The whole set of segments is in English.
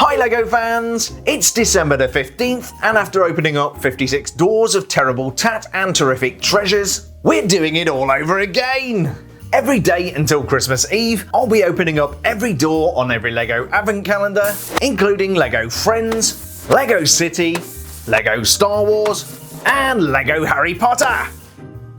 Hi LEGO fans! It's December the 15th, and after opening up 56 doors of terrible tat and terrific treasures, we're doing it all over again! Every day until Christmas Eve, I'll be opening up every door on every LEGO advent calendar, including LEGO Friends, LEGO City, LEGO Star Wars, and LEGO Harry Potter!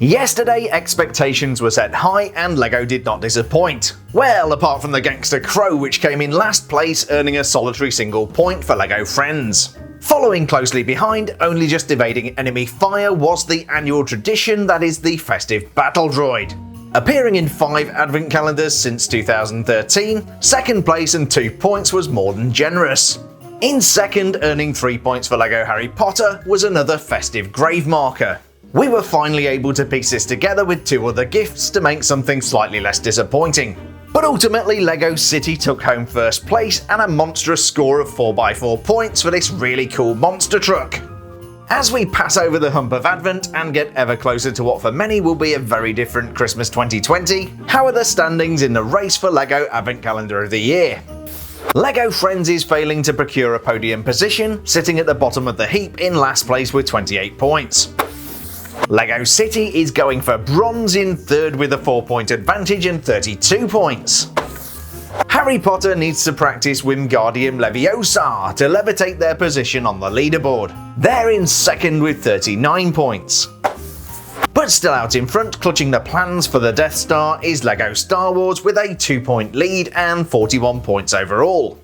Yesterday, expectations were set high and LEGO did not disappoint. Well, apart from the Gangster Crow, which came in last place, earning a solitary single point for LEGO Friends. Following closely behind, only just evading enemy fire, was the annual tradition that is the festive battle droid. Appearing in 5 advent calendars since 2013, second place and 2 points was more than generous. In second, earning 3 points for LEGO Harry Potter was another festive grave marker. We were finally able to piece this together with 2 other gifts to make something slightly less disappointing. But ultimately, LEGO City took home first place and a monstrous score of 4x4 points for this really cool monster truck. As we pass over the hump of Advent and get ever closer to what for many will be a very different Christmas 2020, how are the standings in the race for LEGO Advent Calendar of the Year? LEGO Friends is failing to procure a podium position, sitting at the bottom of the heap in last place with 28 points. LEGO City is going for bronze in third with a 4-point advantage and 32 points. Harry Potter needs to practice Wingardium Leviosa to levitate their position on the leaderboard. They're in second with 39 points. But still out in front, clutching the plans for the Death Star, is LEGO Star Wars with a 2-point lead and 41 points overall.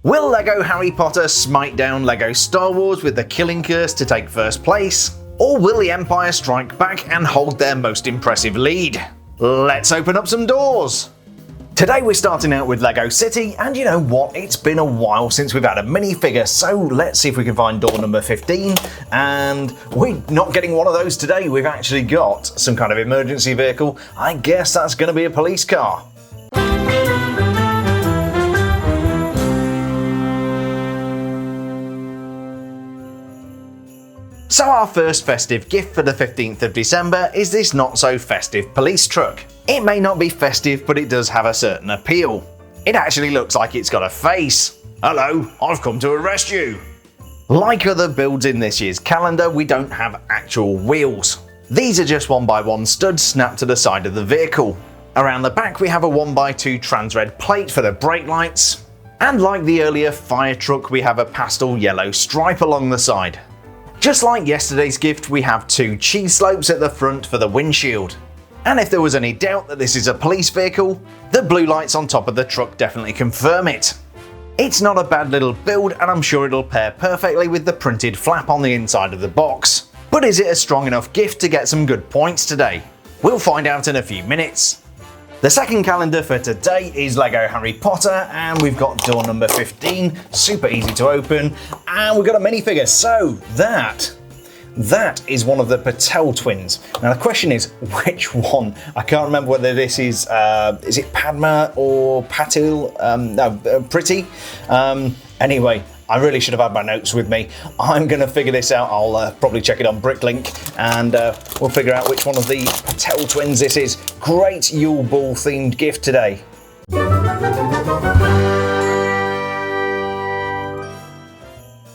Will LEGO Harry Potter smite down LEGO Star Wars with the Killing Curse to take first place? Or will the Empire strike back and hold their most impressive lead? Let's open up some doors! Today we're starting out with LEGO City, and you know what, it's been a while since we've had a minifigure, so let's see if we can find door number 15, and we're not getting one of those today, we've actually got some kind of emergency vehicle. I guess that's going to be a police car. So our first festive gift for the 15th of December is this not so festive police truck. It may not be festive, but it does have a certain appeal. It actually looks like it's got a face. Hello, I've come to arrest you. Like other builds in this year's calendar, we don't have actual wheels. These are just 1x1 studs snapped to the side of the vehicle. Around the back we have a 1x2 trans-red plate for the brake lights. And like the earlier fire truck, we have a pastel yellow stripe along the side. Just like yesterday's gift, we have 2 cheese slopes at the front for the windshield. And if there was any doubt that this is a police vehicle, the blue lights on top of the truck definitely confirm it. It's not a bad little build, and I'm sure it'll pair perfectly with the printed flap on the inside of the box. But is it a strong enough gift to get some good points today? We'll find out in a few minutes. The second calendar for today is LEGO Harry Potter, and we've got door number 15, super easy to open, and we've got a minifigure, so that is one of the Patel twins. Now the question is, which one? I can't remember whether this is it Padma or Patil? Pretty. Anyway, I really should have had my notes with me. I'm going to figure this out. I'll probably check it on Bricklink, and we'll figure out which one of the Patel twins this is. Great Yule Ball themed gift today.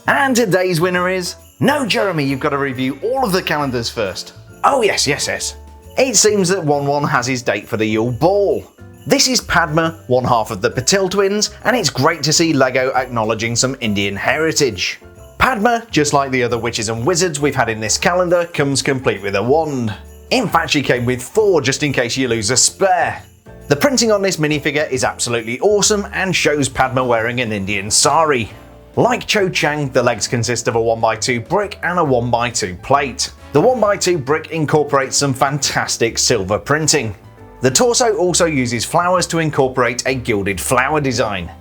And today's winner is... No, Jeremy, you've got to review all of the calendars first. Oh yes. It seems that 1-1 has his date for the Yule Ball. This is Padma, one half of the Patil twins, and it's great to see LEGO acknowledging some Indian heritage. Padma, just like the other witches and wizards we've had in this calendar, comes complete with a wand. In fact, she came with 4 just in case you lose a spare. The printing on this minifigure is absolutely awesome and shows Padma wearing an Indian sari. Like Cho Chang, the legs consist of a 1x2 brick and a 1x2 plate. The 1x2 brick incorporates some fantastic silver printing. The torso also uses flowers to incorporate a gilded flower design.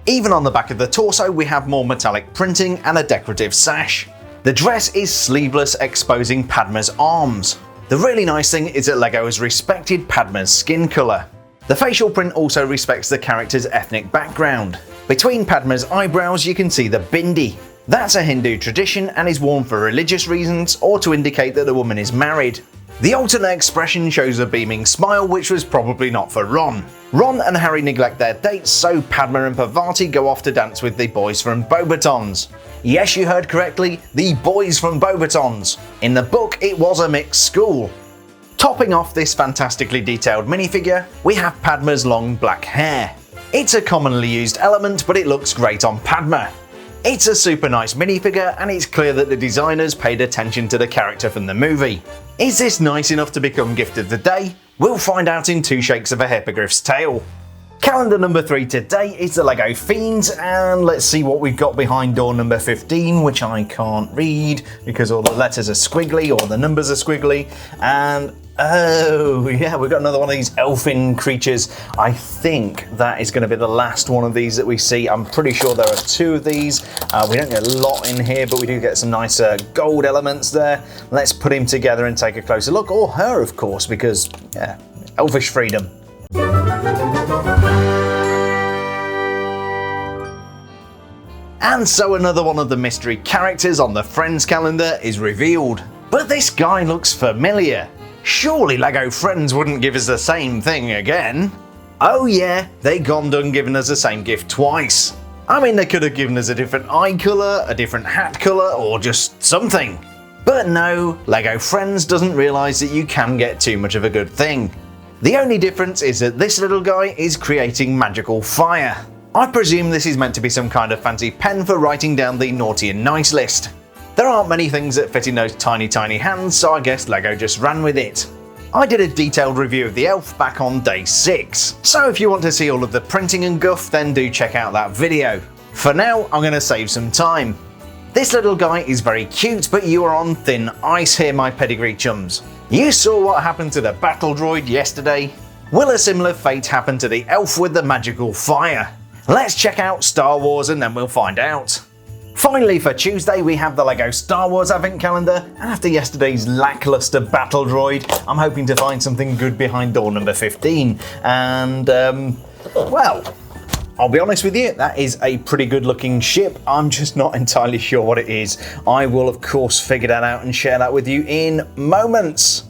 Even on the back of the torso we have more metallic printing and a decorative sash. The dress is sleeveless, exposing Padma's arms. The really nice thing is that LEGO has respected Padma's skin colour. The facial print also respects the character's ethnic background. Between Padma's eyebrows you can see the bindi. That's a Hindu tradition and is worn for religious reasons or to indicate that the woman is married. The alternate expression shows a beaming smile, which was probably not for Ron. Ron and Harry neglect their dates, so Padma and Parvati go off to dance with the boys from Beauxbatons. Yes, you heard correctly, the boys from Beauxbatons. In the book, it was a mixed school. Topping off this fantastically detailed minifigure, we have Padma's long black hair. It's a commonly used element, but it looks great on Padma. It's a super nice minifigure, and it's clear that the designers paid attention to the character from the movie. Is this nice enough to become gift of the day? We'll find out in 2 shakes of a hippogriff's tail. Calendar number 3 today is the LEGO Fiends, and let's see what we've got behind door number 15, which I can't read because all the letters are squiggly or the numbers are squiggly. And oh yeah, we've got another one of these elfin creatures. I think that is going to be the last one of these that we see. I'm pretty sure there are 2 of these. We don't get a lot in here, but we do get some nice gold elements there. Let's put him together and take a closer look, or her of course, because yeah, elfish freedom. And so another one of the mystery characters on the Friends calendar is revealed. But this guy looks familiar. Surely LEGO Friends wouldn't give us the same thing again. Oh yeah, they gone done giving us the same gift twice. I mean, they could have given us a different eye colour, a different hat colour, or just something. But no, LEGO Friends doesn't realise that you can get too much of a good thing. The only difference is that this little guy is creating magical fire. I presume this is meant to be some kind of fancy pen for writing down the naughty and nice list. There aren't many things that fit in those tiny hands, so I guess LEGO just ran with it. I did a detailed review of the elf back on day 6, so if you want to see all of the printing and guff, then do check out that video. For now, I'm going to save some time. This little guy is very cute, but you are on thin ice here, my pedigree chums. You saw what happened to the battle droid yesterday. Will a similar fate happen to the elf with the magical fire? Let's check out Star Wars and then we'll find out. Finally, for Tuesday, we have the LEGO Star Wars Advent Calendar, and after yesterday's lackluster battle droid, I'm hoping to find something good behind door number 15. And, well, I'll be honest with you, that is a pretty good looking ship. I'm just not entirely sure what it is. I will, of course, figure that out and share that with you in moments.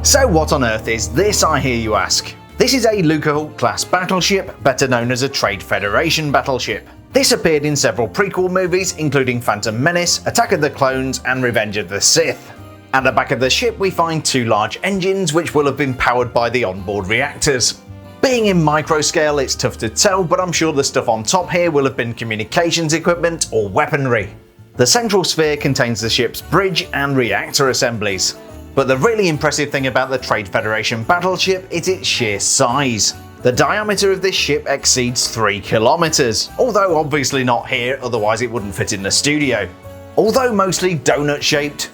So what on earth is this, I hear you ask? This is a Lucahulk class battleship, better known as a Trade Federation battleship. This appeared in several prequel movies, including Phantom Menace, Attack of the Clones, and Revenge of the Sith. At the back of the ship we find 2 large engines which will have been powered by the onboard reactors. Being in micro scale, it's tough to tell, but I'm sure the stuff on top here will have been communications equipment or weaponry. The central sphere contains the ship's bridge and reactor assemblies. But the really impressive thing about the Trade Federation battleship is its sheer size. The diameter of this ship exceeds 3 kilometers, although obviously not here, otherwise it wouldn't fit in the studio. Although mostly donut shaped,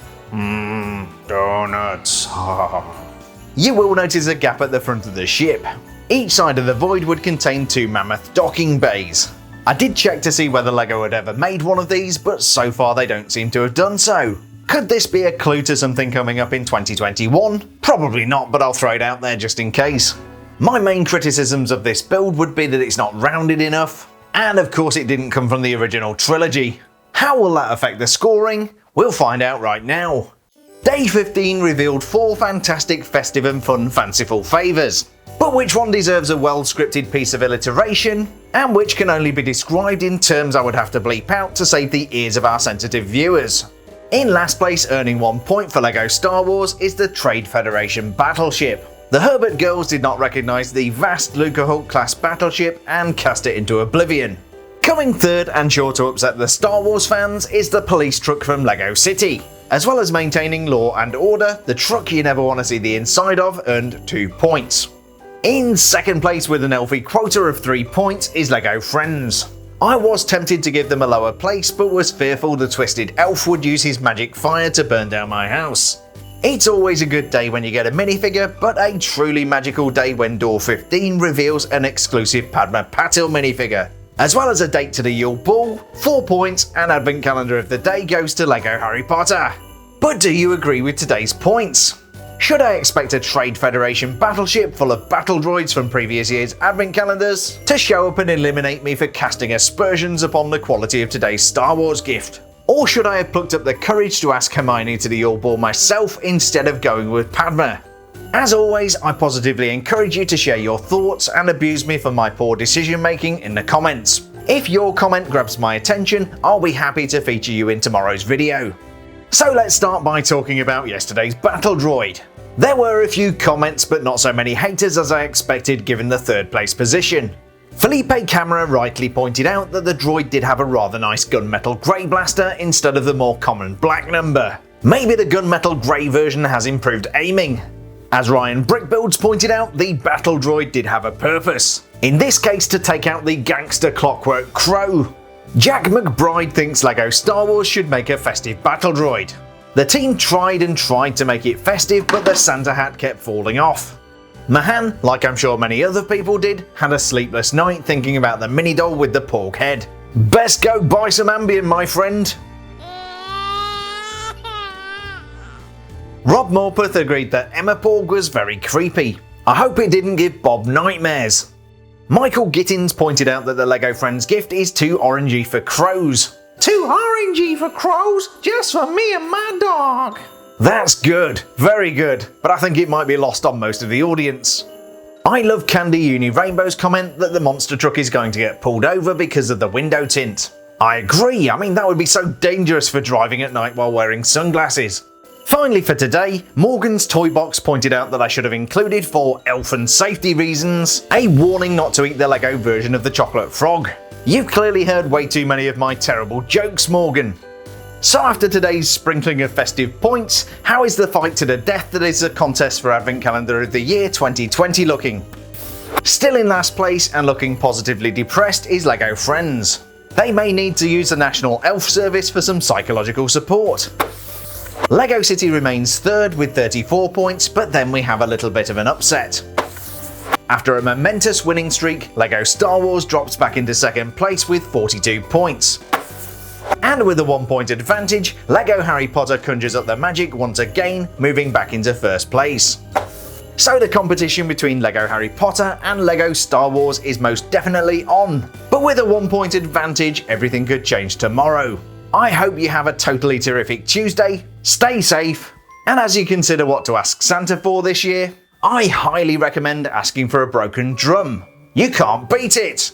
donuts, you will notice a gap at the front of the ship. Each side of the void would contain 2 mammoth docking bays. I did check to see whether LEGO had ever made one of these, but so far they don't seem to have done so. Could this be a clue to something coming up in 2021? Probably not, but I'll throw it out there just in case. My main criticisms of this build would be that it's not rounded enough, and of course it didn't come from the original trilogy. How will that affect the scoring? We'll find out right now. Day 15 revealed 4 fantastic festive and fun fanciful favours. But which one deserves a well-scripted piece of alliteration, and which can only be described in terms I would have to bleep out to save the ears of our sensitive viewers? In last place, earning 1 point for LEGO Star Wars, is the Trade Federation battleship. The Herbert girls did not recognise the vast Lucahulk class battleship and cast it into oblivion. Coming third, and sure to upset the Star Wars fans, is the police truck from LEGO City. As well as maintaining law and order, the truck you never want to see the inside of earned 2 points. In second place with an elfie quota of 3 points is LEGO Friends. I was tempted to give them a lower place, but was fearful the twisted elf would use his magic fire to burn down my house. It's always a good day when you get a minifigure, but a truly magical day when door 15 reveals an exclusive Padma Patil minifigure. As well as a date to the Yule Ball, 4 points, and advent calendar of the day goes to LEGO Harry Potter. But do you agree with today's points? Should I expect a Trade Federation battleship full of battle droids from previous year's advent calendars to show up and eliminate me for casting aspersions upon the quality of today's Star Wars gift? Or should I have plucked up the courage to ask Hermione to the Yule Ball myself instead of going with Padma? As always, I positively encourage you to share your thoughts and abuse me for my poor decision making in the comments. If your comment grabs my attention, I'll be happy to feature you in tomorrow's video. So let's start by talking about yesterday's battle droid. There were a few comments but not so many haters as I expected given the third place position. Felipe Camera rightly pointed out that the droid did have a rather nice gunmetal grey blaster instead of the more common black number. Maybe the gunmetal grey version has improved aiming. As Ryan Brickbuilds pointed out, the battle droid did have a purpose. In this case, to take out the gangster Clockwork Crow. Jack McBride thinks LEGO Star Wars should make a festive battle droid. The team tried and tried to make it festive, but the Santa hat kept falling off. Mahan, like I'm sure many other people did, had a sleepless night thinking about the mini doll with the pork head. Best go buy some Ambien, my friend. Rob Morpeth agreed that Emma Porg was very creepy. I hope it didn't give Bob nightmares. Michael Gittins pointed out that the LEGO Friends gift is too orangey for crows. Too orangey for crows? Just for me and my dog. That's good, very good, but I think it might be lost on most of the audience. I love Candy Uni Rainbow's comment that the monster truck is going to get pulled over because of the window tint. I agree, I mean that would be so dangerous for driving at night while wearing sunglasses. Finally for today, Morgan's Toy Box pointed out that I should have included, for elf and safety reasons, a warning not to eat the LEGO version of the chocolate frog. You've clearly heard way too many of my terrible jokes, Morgan. So after today's sprinkling of festive points, how is the fight to the death that is the contest for Advent Calendar of the Year 2020 looking? Still in last place and looking positively depressed is LEGO Friends. They may need to use the National Elf Service for some psychological support. LEGO City remains third with 34 points, but then we have a little bit of an upset. After a momentous winning streak, LEGO Star Wars drops back into second place with 42 points. And with a 1 point advantage, LEGO Harry Potter conjures up the magic once again, moving back into first place. So the competition between LEGO Harry Potter and LEGO Star Wars is most definitely on. But with a 1 point advantage, everything could change tomorrow. I hope you have a totally terrific Tuesday, stay safe, and as you consider what to ask Santa for this year, I highly recommend asking for a broken drum. You can't beat it!